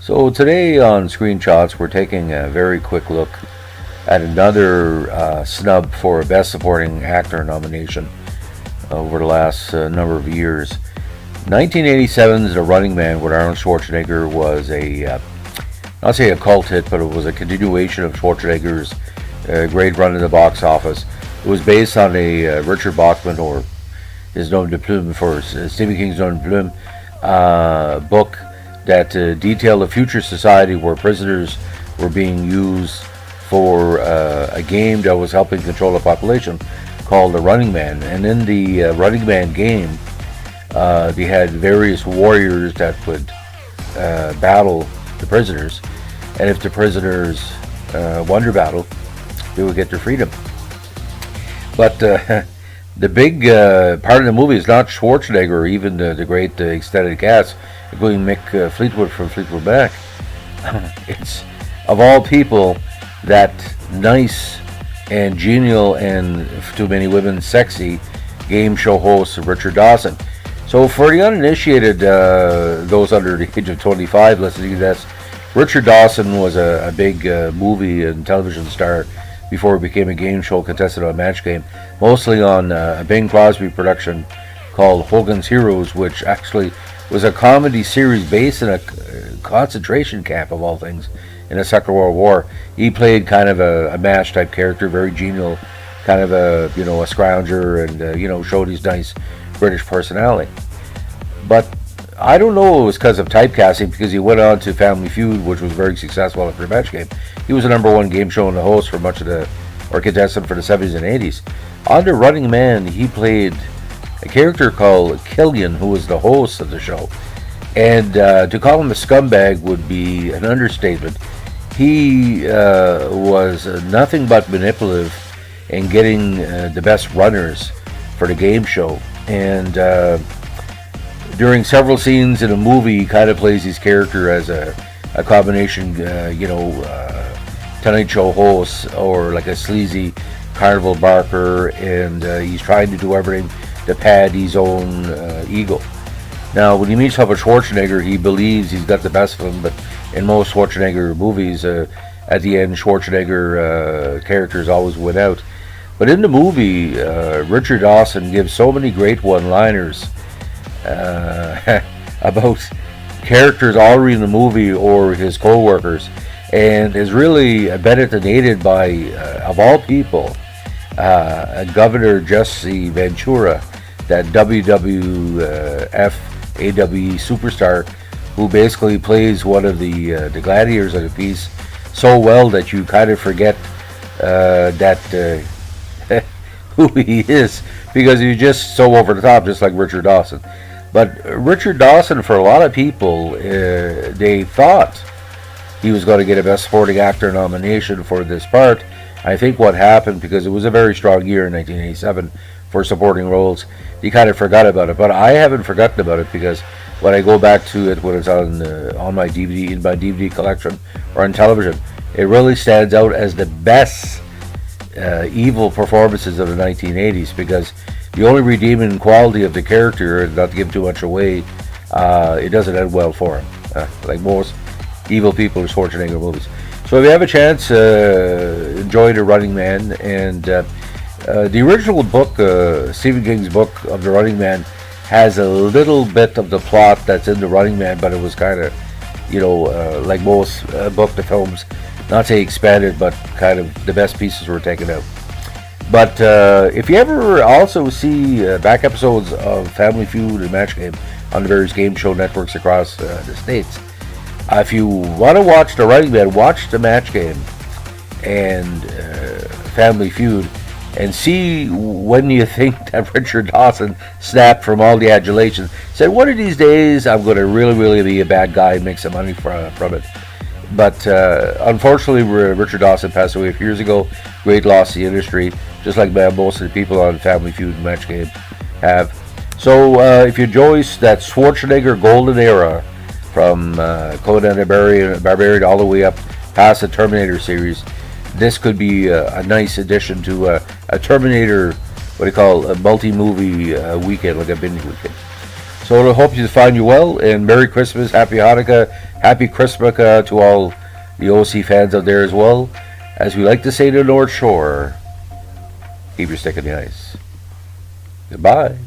So today on Screenshots, we're taking a very quick look at another snub for a Best Supporting Actor nomination over the last number of years. 1987's The Running Man with Arnold Schwarzenegger was not say a cult hit, but it was a continuation of Schwarzenegger's great run in the box office. It was based on a Richard Bachman, or his nom de plume for Stephen King's nom de plume, book that detailed a future society where prisoners were being used for a game that was helping control the population called The Running Man. And in the Running Man game, they had various warriors that would battle the prisoners, and if the prisoners won their battle, they would get their freedom. But the big part of the movie is not Schwarzenegger or even the great extended cast, including Mick Fleetwood from Fleetwood Mac. It's, of all people, that nice and genial and, to many women, sexy game show host Richard Dawson. So for the uninitiated, those under the age of 25 listening to this, Richard Dawson was a big movie and television star before he became a game show contestant on Match Game, mostly on a Bing Crosby production called Hogan's Heroes, which actually was a comedy series based in a concentration camp, of all things, in the Second World War. He played kind of a MASH type character, very genial, kind of a scrounger, and showed his nice British personality. But I don't know it was because of typecasting, because he went on to Family Feud, which was very successful after Match Game. He was the number one game show and the host for much of or contestant for the 70s and 80s. On The Running Man, he played a character called Killian, who was the host of the show. And to call him a scumbag would be an understatement. He was nothing but manipulative in getting the best runners for the game show. And during several scenes in a movie, he kind of plays his character as a combination, Tonight Show host, or like a sleazy carnival barker, and he's trying to do everything to pad his own ego. Now, when he meets up with Schwarzenegger, he believes he's got the best of him, but in most Schwarzenegger movies, at the end, Schwarzenegger characters always win out. But in the movie, Richard Dawson gives so many great one-liners about characters already in the movie or his co-workers, and is really abetted and aided by, of all people, Governor Jesse Ventura, that WWF AWE superstar, who basically plays one of the gladiators of the piece so well that you kind of forget who he is, because he's just so over the top, just like Richard Dawson. But Richard Dawson, for a lot of people, they thought he was going to get a Best Supporting Actor nomination for this part. I think what happened, because it was a very strong year in 1987 for supporting roles, he kind of forgot about it. But I haven't forgotten about it, because when I go back to it when it's on my DVD, in my DVD collection, or on television, it really stands out as the best evil performances of the 1980s, because the only redeeming quality of the character, not to give too much away, it doesn't end well for him, like most evil people in Schwarzenegger movies. So if you have a chance, enjoy The Running Man. And the original book, Stephen King's book of The Running Man, has a little bit of the plot that's in The Running Man, but it was kind of, like most book to films, not say expanded, but kind of the best pieces were taken out. But if you ever also see back episodes of Family Feud and Match Game on the various game show networks across the States, if you want to watch The Running Man, watch the Match Game and Family Feud, and see when you think that Richard Dawson snapped from all the adulation. Said, one of these days I'm going to really, really be a bad guy and make some money from it. But unfortunately, Richard Dawson passed away a few years ago. Great loss to the industry, just like most of the people on Family Feud and Match Game have. So if you enjoy that Schwarzenegger golden era, from Conan the Barbarian all the way up past the Terminator series, this could be a nice addition to a Terminator, a multi-movie weekend, like a binge weekend. So I hope you find you well, and Merry Christmas, Happy Hanukkah, Happy Christmas to all the OC fans out there as well. As we like to say to the North Shore, keep your stick in the ice. Goodbye.